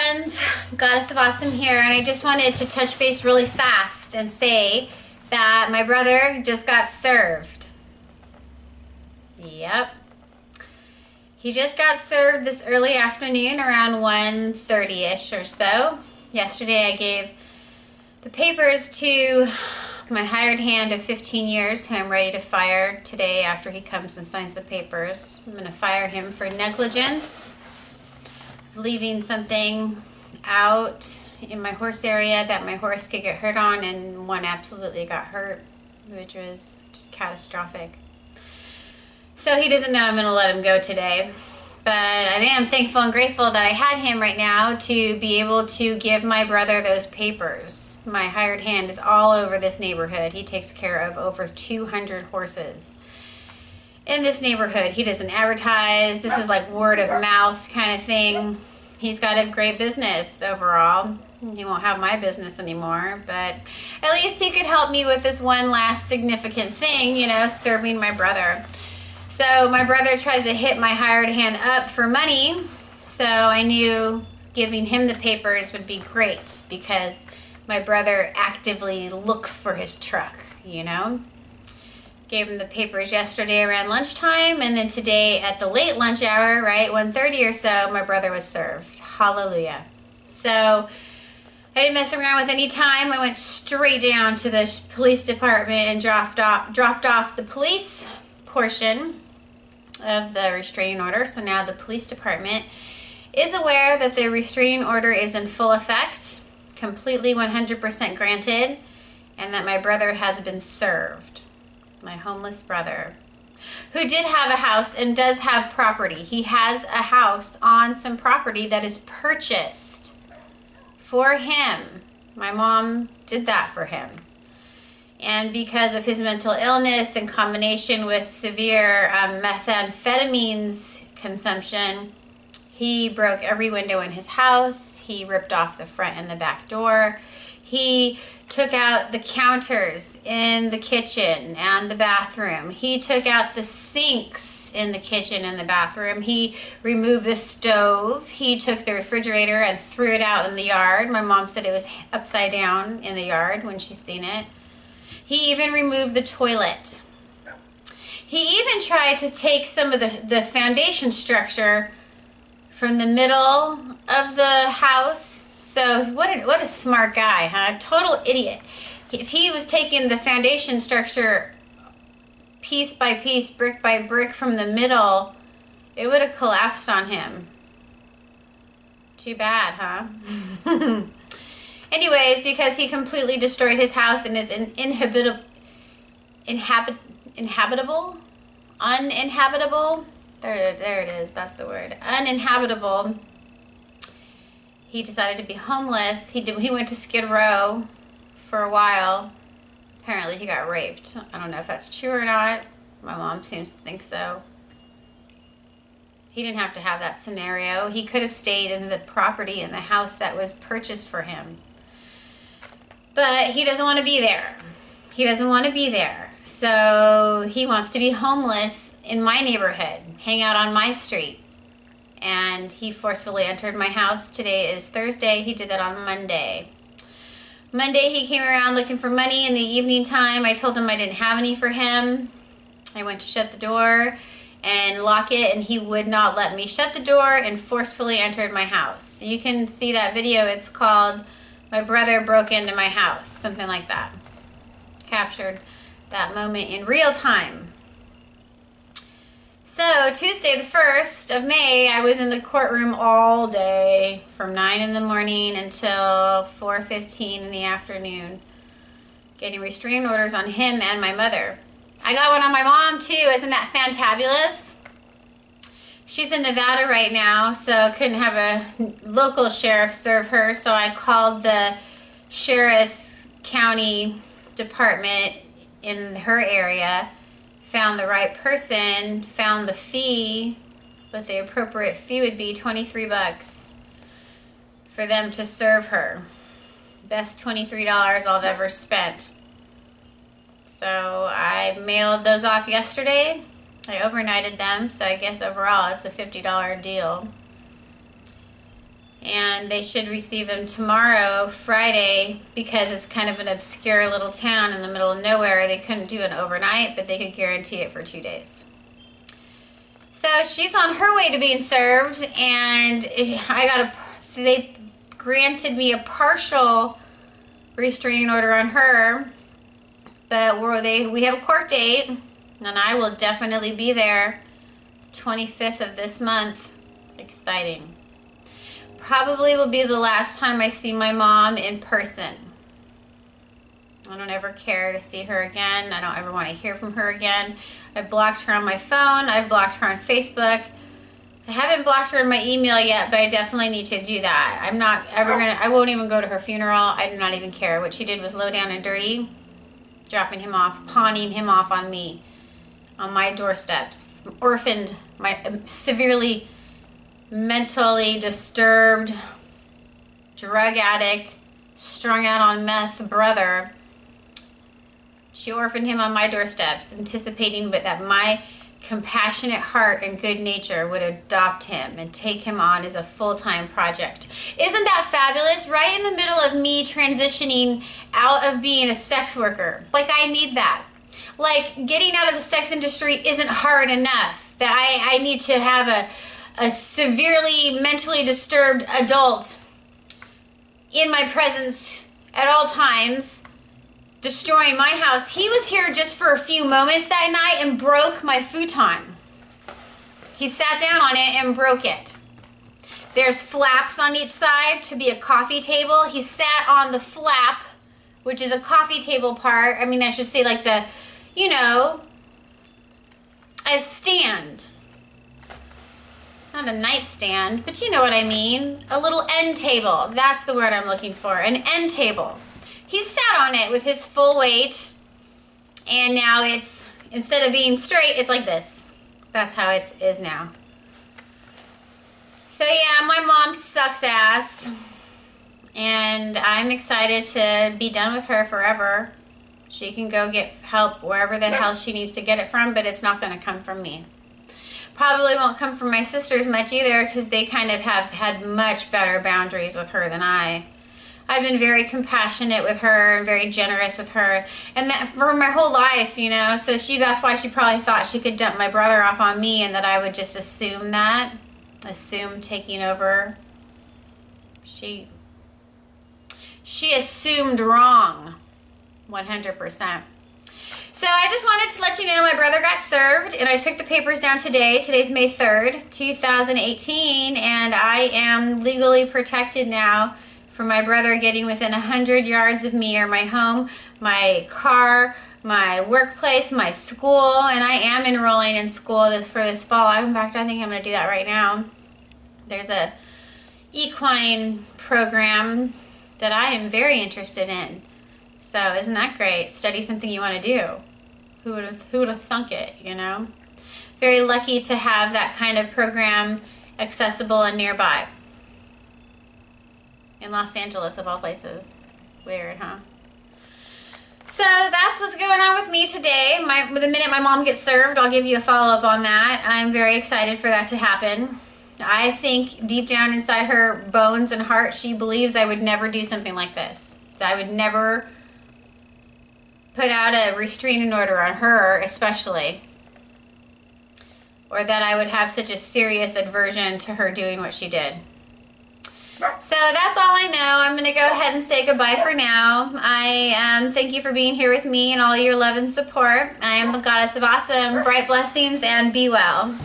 friends, Goddess of Awesome here, and I just wanted to touch base really fast and say that my brother just got served. Yep. He just got served this early afternoon around 1:30ish or so. Yesterday I gave the papers to my hired hand of 15 years who I'm ready to fire today after he comes and signs the papers. I'm going to fire him for negligence, leaving something out in my horse area that my horse could get hurt on, and one absolutely got hurt, which was just catastrophic. So he doesn't know I'm going to let him go today. But I am thankful and grateful that I had him right now to be able to give my brother those papers. My hired hand is all over this neighborhood. He takes care of over 200 horses in this neighborhood. He doesn't advertise. This is like word of mouth kind of thing. He's got a great business overall. He won't have my business anymore, but at least he could help me with this one last significant thing, you know, serving my brother. So my brother tries to hit my hired hand up for money, so I knew giving him the papers would be great because my brother actively looks for his truck, you know. Gave him the papers yesterday around lunchtime, and then today at the late lunch hour, right, 1:30 or so, my brother was served. Hallelujah. So I didn't mess around with any time. I went straight down to the police department and dropped off the police portion of the restraining order. So now the police department is aware that the restraining order is in full effect, completely 100% granted, and that my brother has been served. My homeless brother, who did have a house and does have property. He has a house on some property that is purchased for him. My mom did that for him. And because of his mental illness in combination with severe methamphetamines consumption, he broke every window in his house. He ripped off the front and the back door. He took out the counters in the kitchen and the bathroom. He took out the sinks in the kitchen and the bathroom. He removed the stove. He took the refrigerator and threw it out in the yard. My mom said it was upside down in the yard when she seen it. He even removed the toilet. He even tried to take some of the foundation structure from the middle of the house. So what a smart guy, huh? Total idiot. If he was taking the foundation structure piece by piece, brick by brick from the middle, it would have collapsed on him. Too bad, huh? Anyways, because he completely destroyed his house and is uninhabitable, there it is, that's the word, uninhabitable, he decided to be homeless. He went to Skid Row for a while. Apparently he got raped. I don't know if that's true or not. My mom seems to think so. He didn't have to have that scenario. He could have stayed in the property in the house that was purchased for him. But he doesn't want to be there. He doesn't want to be there. So he wants to be homeless in my neighborhood, hang out on my street. And he forcefully entered my house. Today is Thursday. He did that on Monday. Monday he came around looking for money in the evening time. I told him I didn't have any for him. I went to shut the door and lock it, and he would not let me shut the door and forcefully entered my house. You can see that video. It's called "My Brother Broke Into My House," something like that. Captured that moment in real time. So Tuesday the 1st of May, I was in the courtroom all day from 9 in the morning until 4:15 in the afternoon, getting restraining orders on him and my mother. I got one on my mom too. Isn't that fantabulous? She's in Nevada right now, so couldn't have a local sheriff serve her, so I called the sheriff's county department in her area, found the right person, found the fee, but the appropriate fee would be $23 for them to serve her. Best $23 I've ever spent. So I mailed those off yesterday. I overnighted them, so I guess overall it's a $50 deal. And and they should receive them tomorrow, Friday, because it's kind of an obscure little town in the middle of nowhere. They couldn't do it overnight, but they could guarantee it for 2 days. So she's on her way to being served, and they granted me a partial restraining order on her, but we have a court date, and I will definitely be there 25th of this month. Exciting. Probably will be the last time I see my mom in person. I don't ever care to see her again. I don't ever want to hear from her again. I've blocked her on my phone. I've blocked her on Facebook. I haven't blocked her in my email yet, but I definitely need to do that. I'm not ever gonna, I won't even go to her funeral. I do not even care. What she did was low down and dirty, dropping him off, pawning him off on me, on my doorsteps. Orphaned my severely mentally disturbed, drug addict, strung out on meth brother. She orphaned him on my doorsteps, anticipating that my compassionate heart and good nature would adopt him and take him on as a full-time project. Isn't that fabulous? Right in the middle of me transitioning out of being a sex worker. Like, I need that. Like, getting out of the sex industry isn't hard enough. That I need to have a severely mentally disturbed adult in my presence at all times, destroying my house. He was here just for a few moments that night and broke my futon. He sat down on it and broke it. There's flaps on each side to be a coffee table. He sat on the flap, which is a coffee table part. I mean, I should say like the, you know, a stand. Not a nightstand, but you know what I mean. A little end table. That's the word I'm looking for. An end table. He sat on it with his full weight, and now it's, instead of being straight, it's like this. That's how it is now. So yeah, my mom sucks ass, and I'm excited to be done with her forever. She can go get help wherever the hell she needs to get it from, but it's not going to come from me. Probably won't come from my sisters much either, because they kind of have had much better boundaries with her than I. I've been very compassionate with her and very generous with her, and that for my whole life, you know. So that's why she probably thought she could dump my brother off on me, and that I would just assume taking over. She assumed wrong, 100%. So I just wanted to let you know my brother got served, and I took the papers down today. Today's May 3rd, 2018, and I am legally protected now for my brother getting within 100 yards of me or my home, my car, my workplace, my school, and I am enrolling in school for this fall. In fact, I think I'm going to do that right now. There's a equine program that I am very interested in. So isn't that great? Study something you want to do. Who would have thunk it, you know? Very lucky to have that kind of program accessible and nearby. In Los Angeles, of all places. Weird, huh? So that's what's going on with me today. The minute my mom gets served, I'll give you a follow-up on that. I'm very excited for that to happen. I think deep down inside her bones and heart, she believes I would never do something like this. That I would never put out a restraining order on her, especially. Or that I would have such a serious aversion to her doing what she did. So that's all I know. I'm going to go ahead and say goodbye for now. I thank you for being here with me and all your love and support. I am the Goddess of Awesome. Bright blessings and be well.